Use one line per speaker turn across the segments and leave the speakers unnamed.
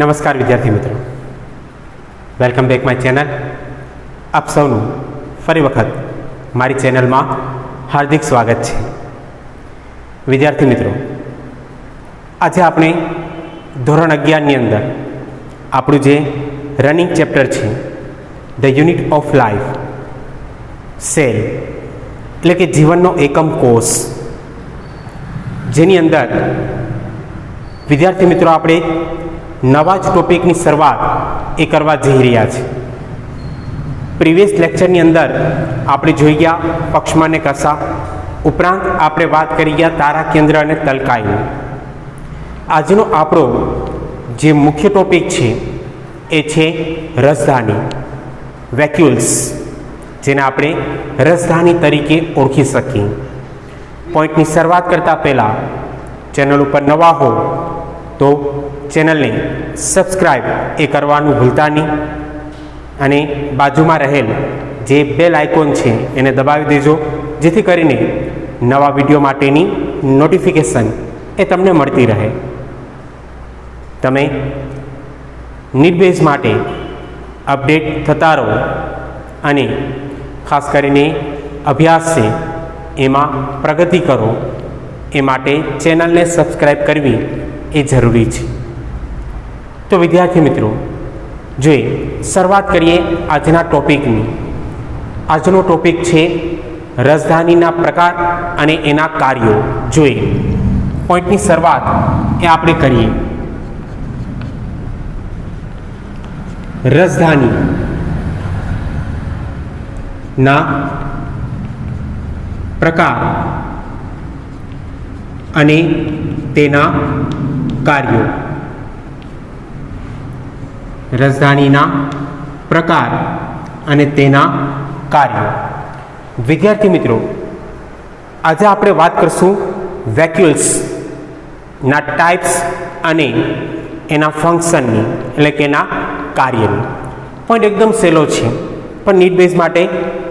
નમસ્કાર વિદ્યાર્થી મિત્રો, વેલકમ બેક માય ચેનલ. આપ સૌનું ફરી વખત મારી ચેનલમાં હાર્દિક સ્વાગત છે. વિદ્યાર્થી મિત્રો, આજે આપણે ધોરણ 11ની અંદર આપણું જે રનિંગ ચેપ્ટર છે the unit of life, cell એટલે કે જીવનનો એકમ કોષ, જેની અંદર વિદ્યાર્થી મિત્રો આપણે નવા જ ટોપિકની શરૂઆત એ કરવા જઈ રહ્યા છે. પ્રીવિયસ લેક્ચરની અંદર આપણે જોઈ ગયા પક્ષમાં ને કસા, ઉપરાંત આપણે વાત કરી ગયા તારા કેન્દ્ર અને તલકાઈની. આજનો આપણો જે મુખ્ય ટોપિક છે એ છે રસધાની, વેક્યુલ્સ, જેને આપણે રસધાની તરીકે ઓળખી શકીએ. પોઈન્ટની શરૂઆત કરતાં પહેલાં ચેનલ ઉપર નવા હો તો ચેનલને સબસ્ક્રાઈબ એ કરવાનું ભૂલતા નહીં, અને બાજુમાં રહેલ જે બેલ આઇકોન છે એને દબાવી દેજો, જેથી કરીને નવા વિડીયો માટેની નોટિફિકેશન એ તમને મળતી રહે. તમે નિર્ભેજ માટે અપડેટ થતા રહો, અને ખાસ કરીને અભ્યાસ છે એમાં પ્રગતિ કરો એ માટે ચેનલને સબસ્ક્રાઈબ કરવી એ જરૂરી છે. તો વિદ્યાર્થી મિત્રો, જોઈએ શરૂઆત કરીએ આજના ટોપિકની. આજનો ટોપિક છે રસધાનીના પ્રકાર અને એના કાર્યો. જોઈએ પોઈન્ટની શરૂઆત એ આપણે કરીએ. રસધાની ના પ્રકાર અને તેના કાર્યો. રસધાનીના પ્રકાર અને તેના કાર્યો. વિદ્યાર્થી મિત્રો, આજે આપણે વાત કરશું વેક્યુલ્સ ના ટાઈપ્સ અને એના ફંક્શનની, એટલે કે એના કાર્યની. પોઈન્ટ એકદમ સહેલો છે પણ નીટ બેઝ માટે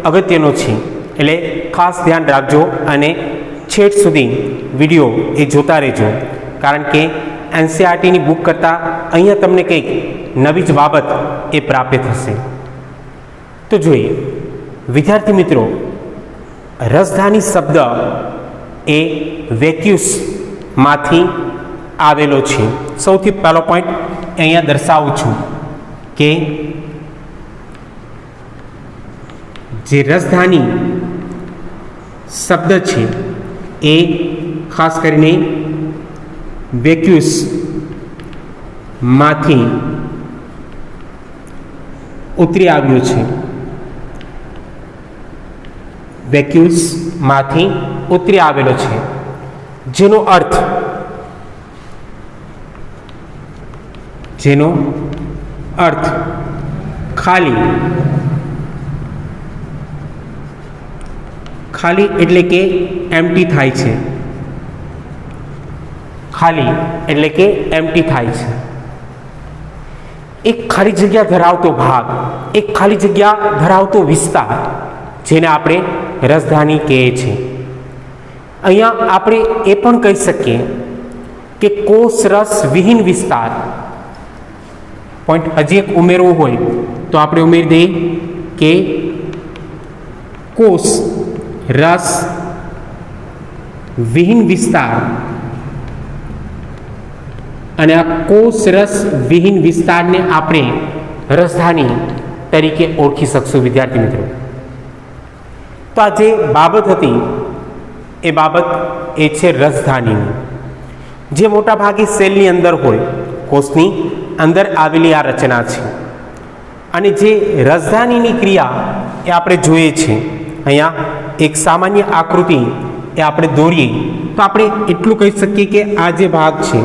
અગત્યનો છે, એટલે ખાસ ધ્યાન રાખજો અને છેક સુધી વિડીયો એ જોતા રહેજો, કારણ કે એનસીઆરટીની બુક કરતાં અહીંયા તમને કંઈક નવી જ બાબત એ પ્રાપ્ત થશે. તો જોઈએ વિદ્યાર્થી મિત્રો, રસધાની શબ્દ એ વેક્યુસમાંથી આવેલો છે. સૌથી પહેલો પોઈન્ટ અહીંયા દર્શાવું છું કે જે રસધાની શબ્દ છે એ ખાસ કરીને વેક્યુસ માંથી ઉતરી આવ્યું છે. વેક્યુલ્સ માંથી ઉતરી આવેલો છે, જેનો અર્થ ખાલી એટલે કે એમ્પ્ટી થાય છે. ખાલી એટલે કે એમ્પ્ટી થાય છે. એક ખાલી જગ્યા ધરાવતો ભાગ, એક ખાલી જગ્યા ધરાવતો વિસ્તાર, જેને આપણે રસધાની કહીએ છીએ. અહીંયા આપણે એ પણ કહી શકીએ કે કોષ રસ વિહીન વિસ્તાર. પોઈન્ટ હજી એક ઉમેરવું હોય તો આપણે ઉમેરી દઈએ કે કોષ રસ વિહીન વિસ્તાર. અને આ કોષ રસ વિહીન વિસ્તારને આપણે રસધાની તરીકે ઓળખી શકશું. વિદ્યાર્થી મિત્રો, તો આ જે બાબત હતી એ બાબત એ છે રસધાનીની, જે મોટા ભાગે સેલની અંદર હોય, કોષની અંદર આવેલી આ રચના છે. અને જે રસધાનીની ક્રિયા એ આપણે જોઈએ છીએ. અહીંયા એક સામાન્ય આકૃતિ એ આપણે દોરીએ તો આપણે એટલું કહી શકીએ કે આ જે ભાગ છે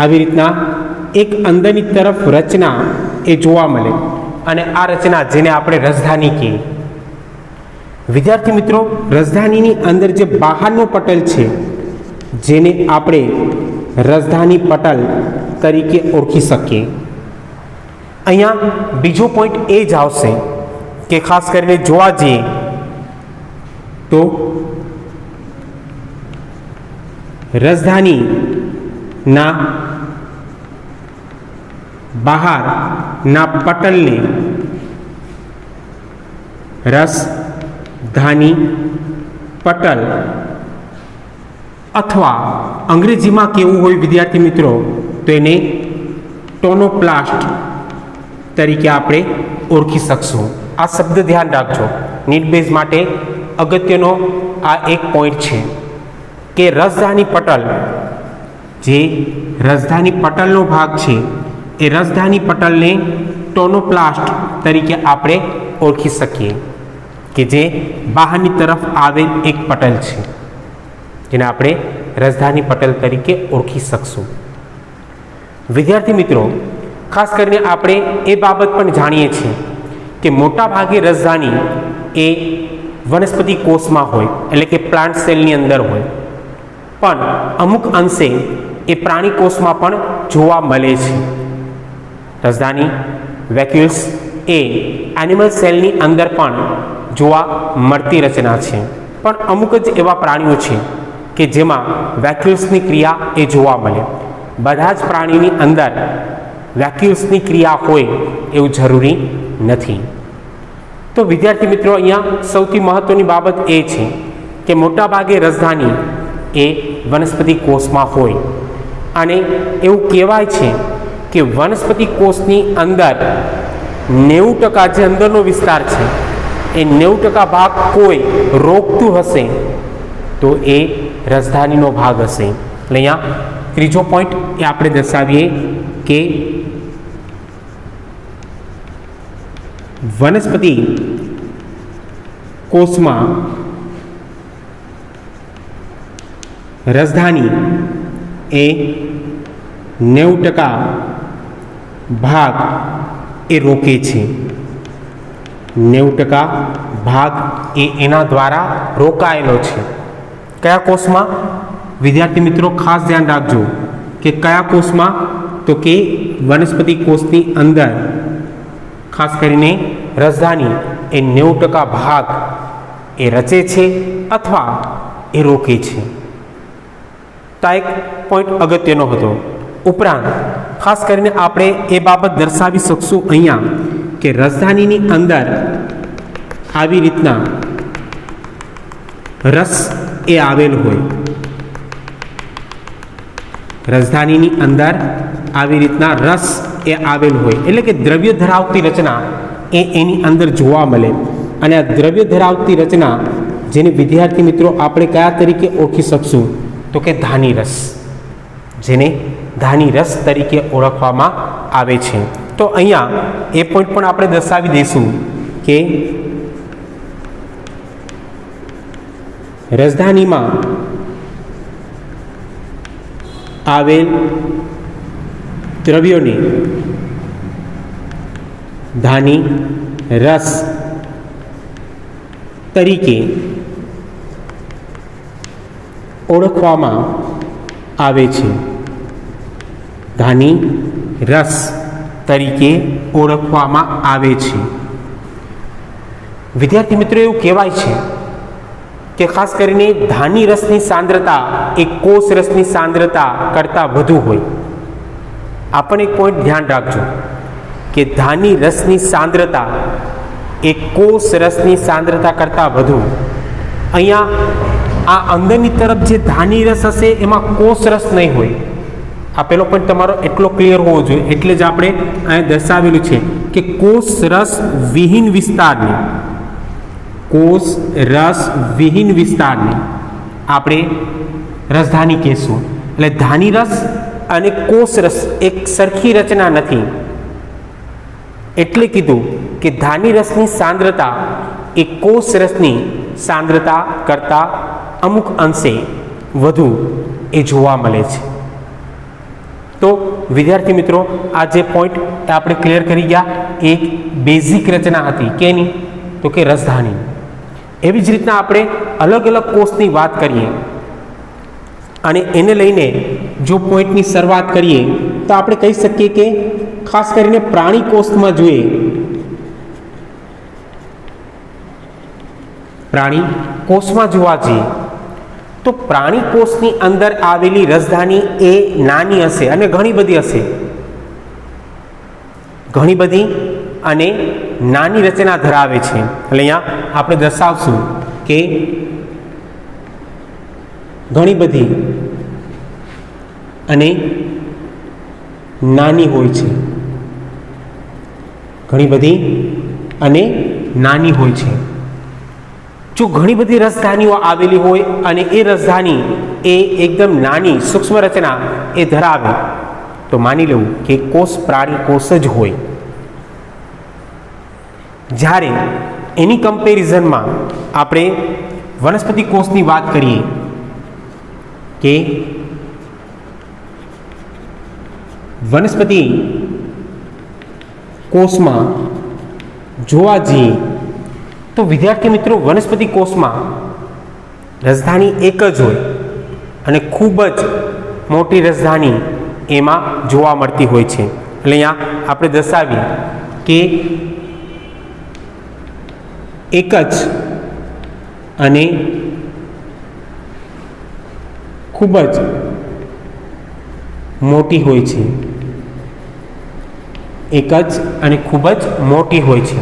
આવી રીતના એક અંદરની તરફ રચના એ જોવા મળે, અને આ રચના જેને આપણે રસધાની કહીએ. વિદ્યાર્થી મિત્રો, રસધાનીની અંદર જે બહારનો પટલ છે જેને આપણે રસધાની પટલ તરીકે ઓળખી શકીએ. અહીંયા બીજો પોઈન્ટ એ જ આવશે કે ખાસ કરીને જોવા જઈએ તો રસધાનીના બહારના પટલને રસધાની પટલ અથવા અંગ્રેજીમાં કેવું હોય વિદ્યાર્થી મિત્રો તો એને ટોનોપ્લાસ્ટ તરીકે આપણે ઓળખી શકશું. આ શબ્દ ધ્યાન રાખજો. નીટ બેઝ માટે અગત્યનો આ એક પોઈન્ટ છે કે રસધાની પટલ, જે રસધાની પટલનો ભાગ છે એ રસધાની પટલને ટોનોપ્લાસ્ટ તરીકે આપણે ઓળખી શકીએ કે જે બહારની તરફ આવેલ એક પટલ છે જેને આપણે રસધાની પટલ તરીકે ઓળખી શકશું. વિદ્યાર્થી મિત્રો, ખાસ કરીને આપણે એ બાબત પણ જાણીએ છીએ કે મોટા ભાગે રસધાની એ વનસ્પતિ કોષમાં હોય, એટલે કે પ્લાન્ટ સેલની અંદર હોય, પણ અમુક અંશે એ પ્રાણી કોષમાં પણ જોવા મળે છે. રસધાની વેક્યુલ્સ એ એનિમલ સેલની અંદર પણ જોવા મળતી રચના છે, પણ અમુક જ એવા પ્રાણીઓ છે કે જેમાં વેક્યુલ્સની ક્રિયા એ જોવા મળે. બધા જ પ્રાણીની અંદર વેક્યુલ્સની ક્રિયા હોય એવું જરૂરી નથી. તો વિદ્યાર્થી મિત્રો, અહીંયા સૌથી મહત્વની બાબત એ છે કે મોટાભાગે રસધાની એ વનસ્પતિ કોષમાં હોય અને એવું કહેવાય છે કે વનસ્પતિ કોષની અંદર 90% જે અંદરનો વિસ્તાર છે એ 90% ભાગ કોઈ રોકતું હશે તો એ રસધાનીનો ભાગ હશે. એટલે અહીંયા ત્રીજો પોઈન્ટ એ આપણે દર્શાવીએ કે વનસ્પતિ કોષમાં રસધાની એ 90% ભાગ એ રોકે છે. 90% ભાગ એ એના દ્વારા રોકાયેલો છે. કયા કોષમાં? વિદ્યાર્થી મિત્રો, ખાસ ધ્યાન રાખજો કે કયા કોષમાં, તો કે વનસ્પતિ કોષની અંદર ખાસ કરીને રસધાની એ 90% ભાગ એ રચે છે અથવા એ રોકે છે. તો આ એક પોઈન્ટ અગત્યનો હતો. ઉપરાંત ખાસ કરીને આપણે એ બાબત દર્શાવી શકશું અહીંયા કે રસધાનીની અંદર આવી રીતના રસ એ આવેલ હોય. રસધાનીની અંદર આવી રીતના રસ એ આવેલ હોય, એટલે કે દ્રવ્ય ધરાવતી રચના એ એની અંદર જોવા મળે. અને આ દ્રવ્ય ધરાવતી રચના જેને વિદ્યાર્થી મિત્રો આપણે કયા તરીકે ઓળખી શકશું તો કે ધાની રસ, જેને ધાની રસ તરીકે ઓળખવામાં આવે છે. તો અહીંયા એ પોઈન્ટ પણ આપણે દર્શાવી દઈશું કે રસધાનીમાં આવેલ દ્રવ્યોને ધાની રસ તરીકે ઓળખવામાં આવે છે. ધાની રસ તરીકે ઓળખવામાં આવે છે. વિદ્યાર્થી મિત્રો, એવું કહેવાય છે કે ખાસ કરીને ધાની રસની સાંદ્રતા એ કોષ રસની સાંદ્રતા કરતાં વધુ હોય. આ પણ એક પોઈન્ટ ધ્યાન રાખજો કે ધાની રસની સાંદ્રતા એ કોષ રસની સાંદ્રતા કરતાં વધુ. અહીંયા આ અંદરની તરફ જે ધાની રસ હશે એમાં કોષ રસ નહીં હોય. આ પેલો પોઈન્ટ તમારો એટલો ક્લિયર હોવો જોઈએ, એટલે જ આપણે અહીંયા દર્શાવેલું છે કે કોષ રસ વિહીન વિસ્તારને, કોષ રસ વિહીન વિસ્તારને આપણે રસધાની કહેશું. એટલે ધાની રસ અને કોષ રસ એક સરખી રચના નથી. એટલે કીધું કે ધાની રસની સાંદ્રતા એ કોષ રસની સાંદ્રતા કરતાં અમુક અંશે વધુ એ જોવા મળે છે. તો વિદ્યાર્થી મિત્રો, આ જે પોઈન્ટ આપણે ક્લિયર કરી ગયા, એક બેઝિક રચના હતી કેની, તો કે રસધાની. એવી જ રીતના આપણે અલગ અલગ કોષની વાત કરીએ અને એને લઈને જો પોઈન્ટની શરૂઆત કરીએ તો આપણે કહી શકીએ કે ખાસ કરીને પ્રાણી કોષમાં જોઈએ, પ્રાણી કોષમાં જોવા જઈએ તો પ્રાણી કોષની અંદર આવેલી રસધાની એ નાની હશે અને ઘણી બધી હશે, ઘણી બધી અને નાની રચના ધરાવે છે. એટલે અહીંયા આપણે દર્શાવશું કે ઘણી બધી અને નાની હોય છે, ઘણી બધી અને નાની હોય છે. જો ઘણી બધી રસધાનીઓ આવેલી હોય અને એ રસધાની એ એકદમ નાની સૂક્ષ્મ રચના એ ધરાવે તો માની લેવું કે કોષ પ્રાણી કોષ જ હોય. જ્યારે એની કમ્પેરિઝનમાં આપણે વનસ્પતિ કોષની વાત કરીએ કે વનસ્પતિ કોષમાં જોવા જઈએ તો વિદ્યાર્થી મિત્રો વનસ્પતિ કોષમાં રસધાની એક જ હોય અને ખૂબ જ મોટી રસધાની એમાં જોવા મળતી હોય છે. એટલે અહીંયા આપણે દર્શાવીએ કે એક જ અને ખૂબ જ મોટી હોય છે, એક જ અને ખૂબ જ મોટી હોય છે.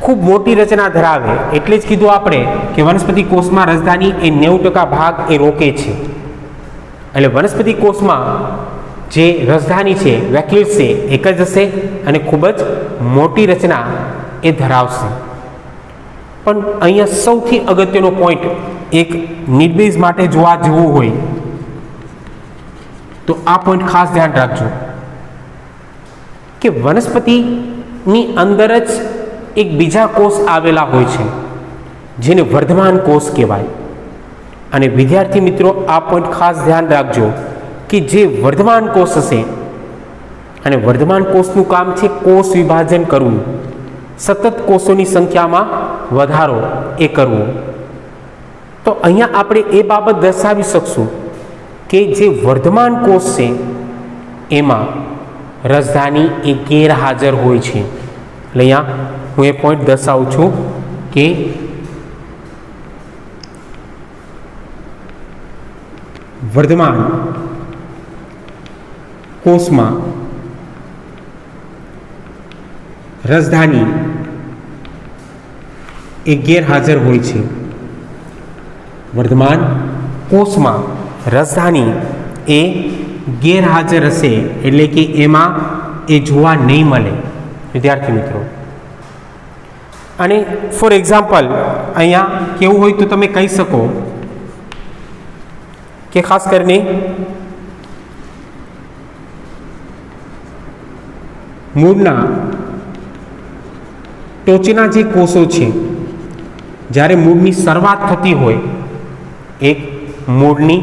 ખૂબ મોટી રચના ધરાવે એટલે જ કીધું આપણે કે વનસ્પતિ કોષમાં રસધાની એ 90% ભાગ એ રોકે છે. એટલે વનસ્પતિ કોષમાં જે રસધાની છે વેક્યુલ્સ છે એક જ હશે અને ખૂબ જ મોટી રચના એ ધરાવશે. પણ અહીંયા સૌથી અગત્યનો પોઈન્ટ એક નિર્બેઝ માટે જોવા જેવું હોય તો આ પોઈન્ટ ખાસ ધ્યાન રાખજો કે વનસ્પતિની અંદર જ એક બીજા કોષ આવેલા હોય છે જેને વર્ધમાન કોષ કહેવાય. અને વિદ્યાર્થી મિત્રો આ પોઈન્ટ ખાસ ધ્યાન રાખજો કે જે વર્ધમાન કોષ હશે અને વર્ધમાન કોષનું કામ છે કોષ વિભાજન કરવું, સતત કોષોની સંખ્યામાં વધારો એ કરવો. તો અહીંયા આપણે એ બાબત દર્શાવી શકશું કે જે વર્ધમાન કોષ છે એમાં રસધાની એ ગેરહાજર હોય છે. એટલે અહીંયા હું એ પોઈન્ટ દર્શાવું છું કે વર્ધમાન કોષમાં રસધાની એ ગેરહાજર હોય છે. વર્ધમાન કોષમાં રસધાની એ ગેરહાજર હશે એટલે કે એમાં એ જોવા નહીં મળે વિદ્યાર્થી મિત્રો. અને ફોર એક્ઝામ્પલ અહીંયા કેવું હોય તો તમે કહી શકો કે ખાસ કરીને મૂળના ટોચના જે કોષો છે જ્યારે મૂળની શરૂઆત થતી હોય, એક મૂળની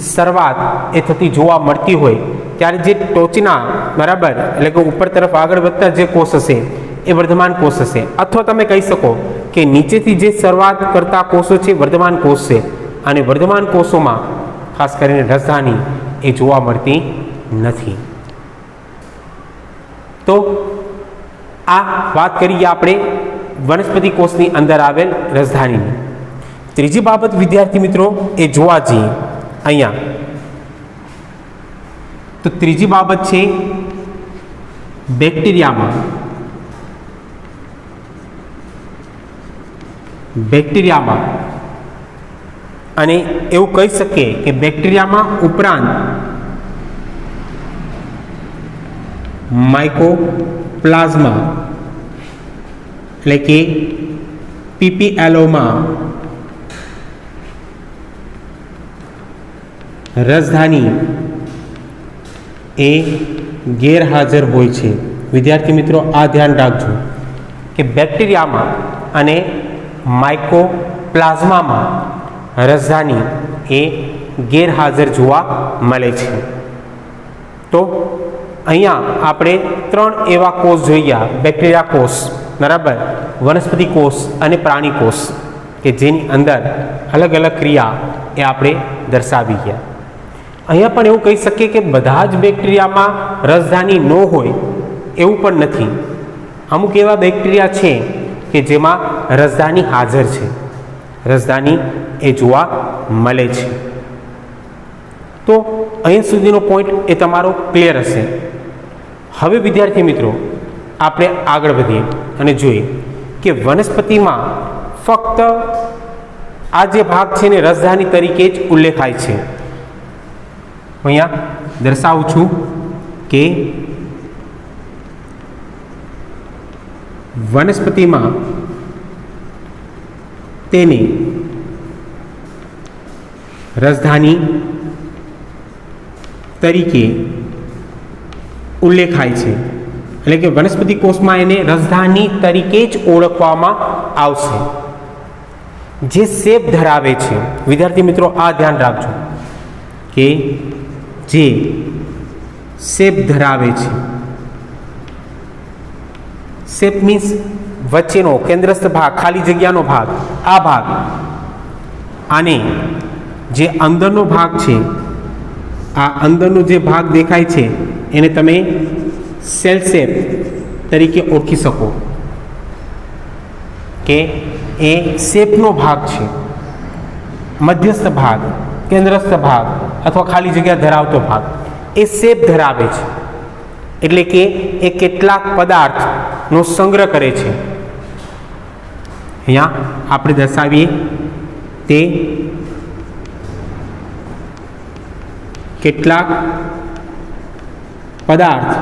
શરૂઆત એ થતી જોવા મળતી હોય ત્યારે જે ટોચના બરાબર એટલે કે ઉપર તરફ આગળ વધતા જે કોષ હશે એ વર્ધમાન કોષ હશે. અથવા તમે કહી શકો કે નીચેથી જે શરૂઆત કરતા કોષો છે વર્ધમાન કોષ છે અને વર્ધમાન કોષોમાં ખાસ કરીને રસધાની એ જોવા મળતી નથી. તો આ વાત કરીએ આપણે વનસ્પતિ કોષની અંદર આવેલ રસધાનીની. ત્રીજી બાબત વિદ્યાર્થી મિત્રો એ જોવા જઈએ અહીંયા તો ત્રીજી બાબત છે બેક્ટેરિયામાં અને એવું કહી શકીએ કે બેક્ટેરિયામાં ઉપરાંત માઇકોપ્લાઝમા એટલે કે પીપીએલઓમાં રસધાની એ ગેરહાજર હોય છે. વિદ્યાર્થી મિત્રો આ ધ્યાન રાખજો કે બેક્ટેરિયામાં અને માઇકોપ્લાઝમામાં રસધાની એ ગેરહાજર જોવા મળે છે. તો અહીંયા આપણે 3 એવા કોષ જોયા, બેક્ટેરિયા કોષ બરાબર, વનસ્પતિ કોષ અને પ્રાણી કોષ કે જેની અંદર અલગ અલગ ક્રિયા એ આપણે દર્શાવી ગયા. અહીંયા પણ એવું કહી શકીએ કે બધા જ બેક્ટેરિયામાં રસધાની ન હોય એવું પણ નથી. અમુક એવા બેક્ટેરિયા છે કે જેમાં રસધાની હાજર છે, રસધાની એ જોવા મળે છે. તો અહીં સુધીનો પોઈન્ટ એ તમારો ક્લિયર હશે. હવે વિદ્યાર્થી મિત્રો આપણે આગળ વધીએ અને જોઈએ કે વનસ્પતિમાં ફક્ત આ જે ભાગ છે ને રસધાની તરીકે જ ઉલ્લેખાય છે. અહીંયા દર્શાવું છું કે વનસ્પતિમાં તેને રસધાની તરીકે ઉલ્લેખાય છે, એટલે કે વનસ્પતિ કોષમાં એને રસધાની તરીકે જ ઓળખવામાં આવશે. જે શેપ ધરાવે છે, વિદ્યાર્થી મિત્રો આ ધ્યાન રાખજો કે જે શેપ ધરાવે છે, શેપ મીન્સ વચ્ચેનો કેન્દ્રસ્થ ભાગ, ખાલી જગ્યાનો ભાગ, આ ભાગ, આને જે અંદરનો ભાગ છે, આ અંદરનો જે ભાગ દેખાય છે એને તમે સેલ શેપ તરીકે ઓળખી શકો કે એ શેપનો ભાગ છે. મધ્યસ્થ ભાગ, કેન્દ્રસ્થ ભાગ અથવા ખાલી જગ્યા ધરાવતો ભાગ એ શેપ ધરાવે છે, એટલે કે એ કેટલાક પદાર્થનો સંગ્રહ કરે છે. અહીંયા આપણે દર્શાવીએ તે કેટલાક પદાર્થ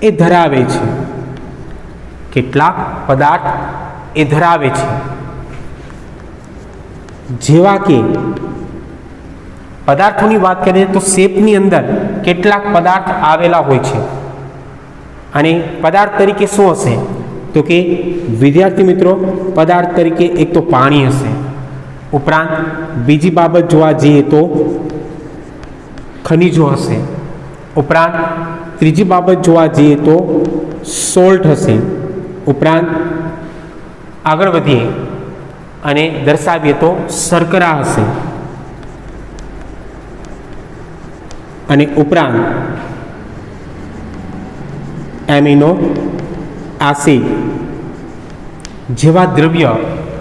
એ ધરાવે છે, કેટલાક પદાર્થ એ ધરાવે છે, જેવા કે પદાર્થોની વાત કરીએ તો શેપની અંદર કેટલાક પદાર્થ આવેલા હોય છે. અને પદાર્થ તરીકે શું હશે તો કે વિદ્યાર્થી મિત્રો પદાર્થ તરીકે એક તો પાણી હશે, ઉપરાંત બીજી બાબત જોવા જઈએ તો ખનિજો હશે, ઉપરાંત ત્રીજી બાબત જોવા જઈએ તો સોલ્ટ હશે, ઉપરાંત આગળ વધીએ અને દર્શાવીએ તો શર્કરા હશે, અને ઉપરાંત એમિનો એસિડ જેવા દ્રવ્ય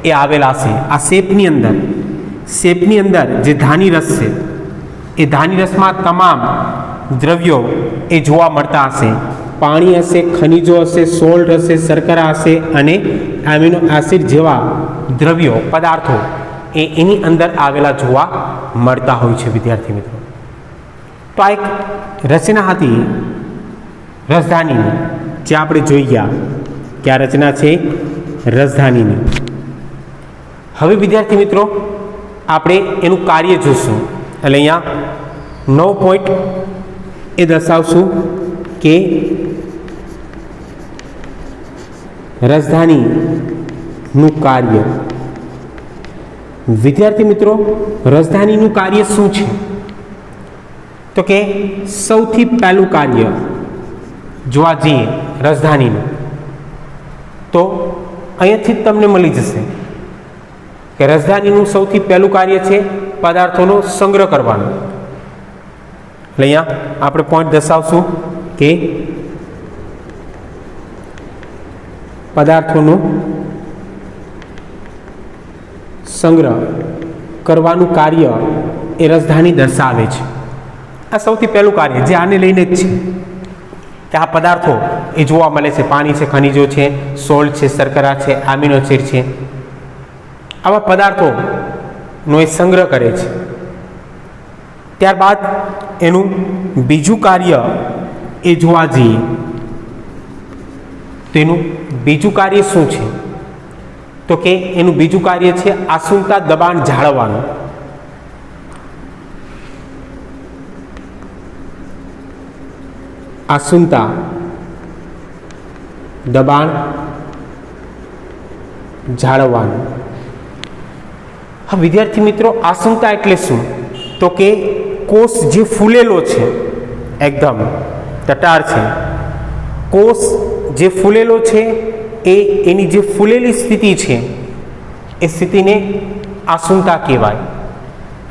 એ આવેલા છે. આ શેપની અંદર જે ધાની રસ છે એ ધાની રસમાં તમામ દ્રવ્યો એ જોવા મળતા હશે. પાણી હશે, ખનિજો હશે, સોલ્ટ હશે, શર્કરા હશે અને એમિનો એસિડ જેવા દ્રવ્યો, પદાર્થો એ એની અંદર આવેલા જોવા મળતા હોય છે. વિદ્યાર્થી મિત્રો તો આ એક રચના હતી રસધાનીની, જે આપણે જોઈ ગયા કે આ રચના છે રસધાનીની. હવે વિદ્યાર્થી મિત્રો આપણે એનું કાર્ય જોઈશું. એટલે અહીંયા 9 પોઈન્ટ એ દર્શાવશું કે રસધાનીનું કાર્ય. વિદ્યાર્થી મિત્રો રસધાનીનું કાર્ય શું છે તો કે સૌથી પહેલું કાર્ય જોવા જઈએ રસધાનીનું તો અહીંયાથી જ તમને મળી જશે કે રસધાનીનું સૌથી પહેલું કાર્ય છે પદાર્થોનો સંગ્રહ કરવાનો. એટલે અહીંયા આપણે પોઈન્ટ દર્શાવશું કે પદાર્થોનો સંગ્રહ કરવાનું કાર્ય એ રસધાની દર્શાવે છે. આ સૌથી પહેલું કાર્ય જે આને લઈને જ છે કે આ પદાર્થો એ જોવા મળે છે, પાણી છે, ખનિજો છે, સોલ્ટ છે, શર્કરા છે, એમિનો એસિડ છે, આવા પદાર્થોનો એ સંગ્રહ કરે છે. ત્યારબાદ એનું બીજું કાર્ય એ જોવા જઈએ તો એનું બીજું કાર્ય શું છે તો કે એનું બીજું કાર્ય છે આસુંતા દબાણ જાળવવાનું. આસુંતા દબાણ જાળવવાનું. હા વિદ્યાર્થી મિત્રો આસુંતા એટલે શું તો કે કોષ જે ફૂલેલો છે, એકદમ ટટાર છે, કોષ જે ફૂલેલો છે એ એની જે ફૂલેલી સ્થિતિ છે એ સ્થિતિને આસુંતા કહેવાય.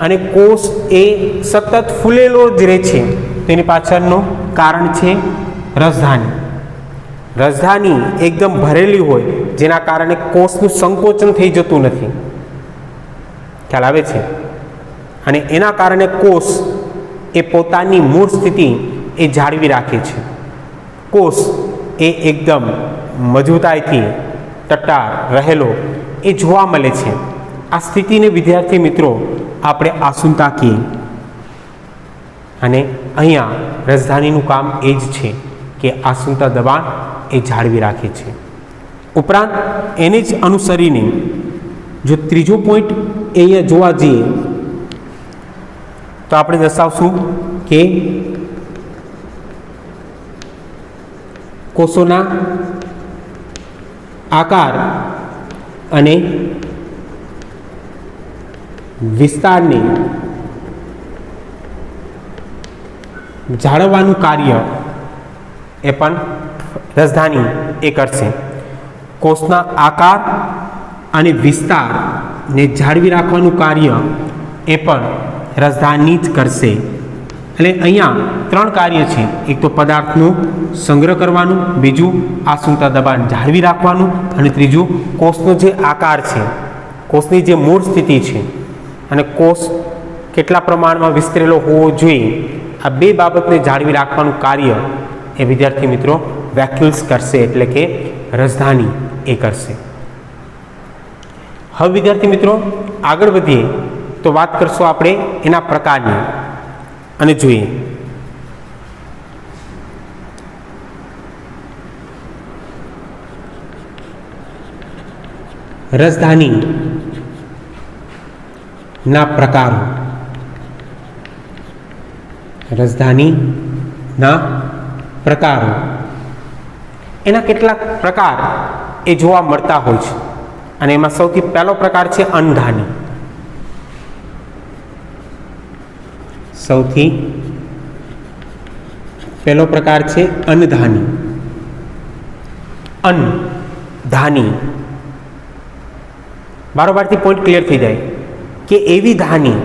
અને કોષ એ સતત ફૂલેલો જ રહે છે તેની પાછળનું કારણ છે રસધાની. રસધાની એકદમ ભરેલી હોય જેના કારણે કોષનું સંકોચન થઈ જતું નથી. ખ્યાલ આવે છે? અને એના કારણે કોષ એ પોતાની મૂળ સ્થિતિ એ જાળવી રાખે છે. કોષ એ એકદમ મજબૂતાઈથી ટટ્ટાર રહેલો એ જોવા મળે છે. આ સ્થિતિને વિદ્યાર્થી મિત્રો આપણે આસુંતા કહીએ. અને અહીંયા રાજધાનીનું કામ એ જ છે કે આસુંતા દબાણ એ જાળવી રાખે છે. ઉપરાંત એને જ અનુસરીને જો ત્રીજો પોઈન્ટ એ અહીંયા જોવા જઈએ તો આપણે દર્શાવશું કે કોષોના આકાર અને વિસ્તારને જાળવવાનું કાર્ય એ પણ રાજધાની એ કરશે. કોષના આકાર અને વિસ્તારને જાળવી રાખવાનું કાર્ય એ પણ રાજધાની જ કરશે. એટલે અહીંયા 3 કાર્ય છે. એક તો પદાર્થનો સંગ્રહ કરવાનું, બીજું આસુંતા દબાણ જાળવી રાખવાનું, અને ત્રીજું કોષનો જે આકાર છે, કોષની જે મૂળ સ્થિતિ છે અને કોષ કેટલા પ્રમાણમાં વિસ્તરેલો હોવો જોઈએ, આ 2 બાબતને જાળવી રાખવાનું કાર્ય એ વિદ્યાર્થી મિત્રો વેક્યુલ્સ કરશે, એટલે કે રાજધાની એ કરશે. હવે વિદ્યાર્થી મિત્રો આગળ વધીએ તો વાત કરશું આપણે એના પ્રકારની અને જોઈએ. રાજધાની ના પ્રકારો. રાજધાની ના પ્રકારો એના કેટલાક પ્રકાર એ જોવા મળતા હોય છે. અને એમાં સૌથી પહેલો પ્રકાર છે અનધાની. સૌથી પહેલો પ્રકાર છે અનધાની. અનધાની બારોબારથી પોઈન્ટ ક્લિયર થઈ જાય કે એવી ધાની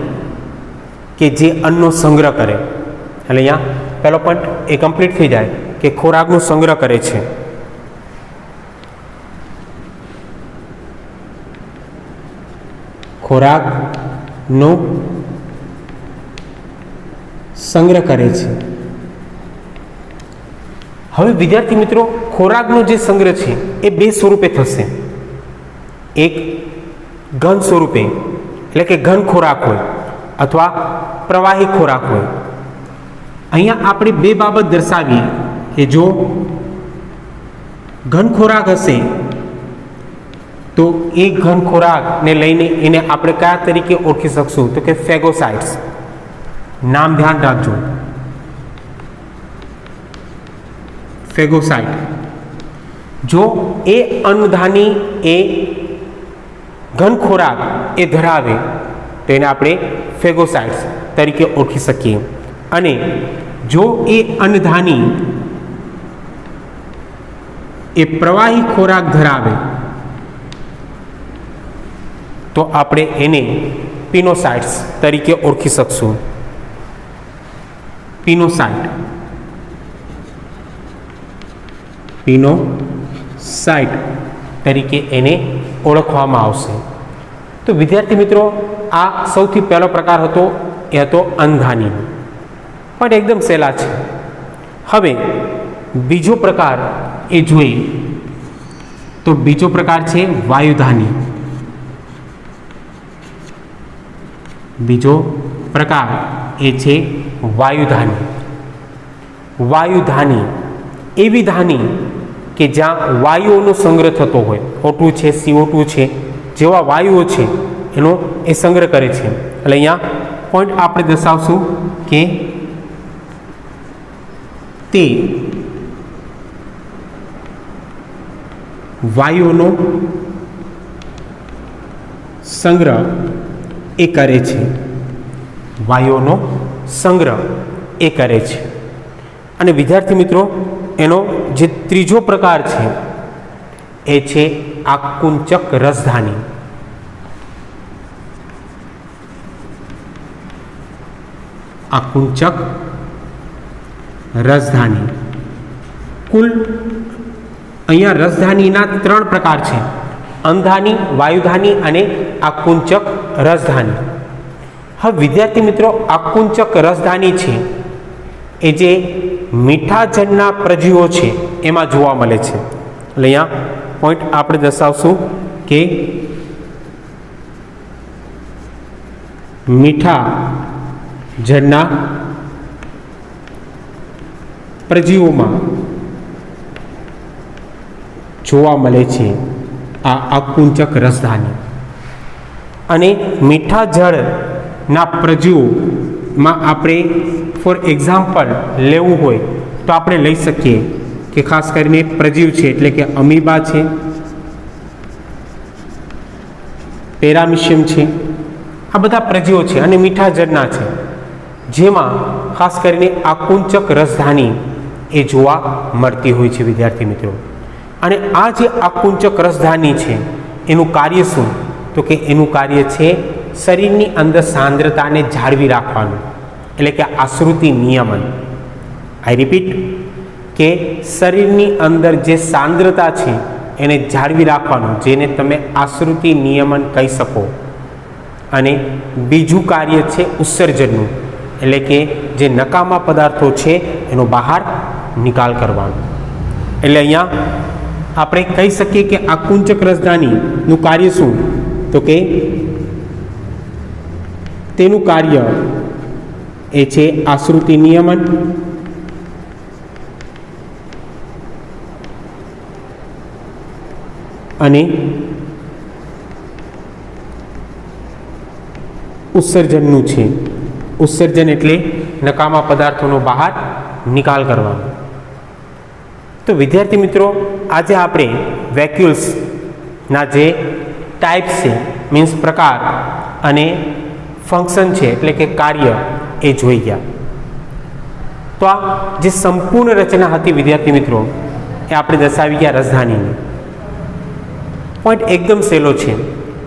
કે જે અન્નનો સંગ્રહ કરે. એટલે અહીંયા પહેલો પોઈન્ટ એ કમ્પ્લીટ થઈ જાય કે ખોરાકનો સંગ્રહ કરે છે. ખોરાકનો સંગ્રહ કરે છે. હવે વિદ્યાર્થી મિત્રો ખોરાકનો જે સંગ્રહ છે એ 2 સ્વરૂપે થશે. એક ઘન સ્વરૂપે, એટલે કે ઘન ખોરાક હોય, અથવા પ્રવાહી ખોરાક હોય. અહીંયા આપણે 2 બાબત દર્શાવીએ કે જો ઘન ખોરાક હશે તો એ ઘન ખોરાકને લઈને એને આપણે કયા તરીકે ઓળખી શકશું? તો કે ફેગોસાઇટ્સ. નામ ધ્યાન રાખજો, ફેગોસાઇટ. જો એ અન્નધાની એ ઘન ખોરાક એ ધરાવે તો એને આપણે ફેગોસાઇટ્સ તરીકે ઓળખી શકીએ. અને જો એ અન્નધાની એ પ્રવાહી ખોરાક ધરાવે તો આપણે એને પિનોસાઇટ્સ તરીકે ઓળખી શકશું. પિનોસાઇટ. પિનોસાઇટ તરીકે એને ઓળખવામાં આવશે. તો વિદ્યાર્થી મિત્રો આ સૌથી પહેલો પ્રકાર હતો, એ હતો અનધાનીનો. પણ એકદમ સહેલા છે. હવે બીજો પ્રકાર એ જોઈએ તો બીજો પ્રકાર છે વાયુધાની. બીજો પ્રકાર એ છે વાયુધાની. વાયુધાની એવી ધાની કે જ્યાં વાયુઓનો સંગ્રહ થતો હોય. O2 છે, CO2 છે, જેવા વાયુઓ છે એનો એ સંગ્રહ કરે છે. એટલે અહીંયા પોઈન્ટ આપણે દર્શાવશું કે તે વાયુઓનો સંગ્રહ એ કરે છે. વાયુઓનો સંગ્રહ એ કરે છે. અને વિદ્યાર્થી મિત્રો એનો જે ત્રીજો પ્રકાર છે એ છે આકુંચક રસધાની. આકુંચક રસધાની. કુલ અહીંયા રસધાનીના 3 પ્રકાર છે: અંધાની, વાયુધાની અને આકુંચક રસધાની. હવે વિદ્યાર્થી મિત્રો, આકુંચક રસધાની છે એ જે મીઠા જળના પ્રજીવો છે એમાં જોવા મળે છે. એટલે અહીંયા પોઈન્ટ આપણે દર્શાવશું કે મીઠા જળના પ્રજીવોમાં જોવા મળે છે આ આકુંચક રસધાની. અને મીઠા જળના પ્રજીવોમાં આપણે ફોર એક્ઝામ્પલ લેવું હોય તો આપણે લઈ શકીએ કે ખાસ કરીને પ્રજીવ છે એટલે કે અમીબા છે, પેરામિશિયમ છે, આ બધા પ્રજીવો છે અને મીઠા જળના છે, જેમાં ખાસ કરીને આકુંચક રસધાની એ જોવા મળતી હોય છે વિદ્યાર્થી મિત્રો. અને આ જે આકુંચક રસધાની છે એનું કાર્ય શું? તો કે એનું કાર્ય છે શરીરની અંદર સાંદ્રતાને જાળવી રાખવાનું, એટલે કે આશ્રુતિ નિયમન. આઈ રિપીટ કે શરીરની અંદર જે સાંદ્રતા છે એને જાળવી રાખવાનું, જેને તમે આશ્રુતિ નિયમન કહી શકો. અને બીજું કાર્ય છે ઉત્સર્જનનું, એટલે કે જે નકામા પદાર્થો છે એનો બહાર નિકાલ કરવાનો. એટલે અહીંયા આપણે કહી શકીએ કે આકુંચક રસધાનીનું કાર્ય શું? તો કે તેનું કાર્ય એ છે આશ્રુતિ નિયમન અને ઉત્સર્જનનું છે. ઉત્સર્જન એટલે નકામા પદાર્થોનો બહાર નિકાલ કરવાનો. તો વિદ્યાર્થી મિત્રો, આજે આપણે વેક્યુલ્સના જે ટાઈપ્સ છે, મીન્સ પ્રકાર અને ફંક્શન છે એટલે કે કાર્ય એ જોઈ ગયા. તો આ જે સંપૂર્ણ રચના હતી વિદ્યાર્થી મિત્રો એ આપણે દર્શાવી ગયા રસધાનીની. પોઈન્ટ એકદમ સહેલો છે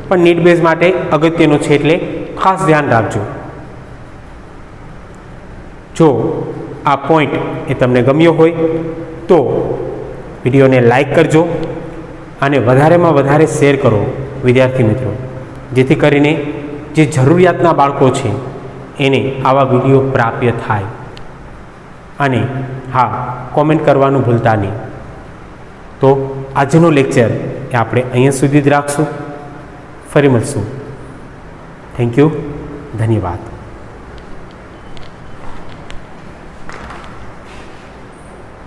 પણ નીટ બેઝ માટે અગત્યનો છે, એટલે ખાસ ધ્યાન રાખજો. જો આ પોઈન્ટ એ તમને ગમ્યો હોય તો વિડીયોને લાઈક કરજો અને વધારેમાં વધારે શેર કરો વિદ્યાર્થી મિત્રો, જેથી કરીને જે જરૂરિયાતના બાળકો છે એને આવા વિડીયો પ્રાપ્ય થાય. અને હા, કોમેન્ટ કરવાનું ભૂલતા નહીં. તો આજનો લેક્ચર એ આપણે અહીંયા સુધી જ રાખશું. ફરી મળશું. Thank you. ધન્યવાદ.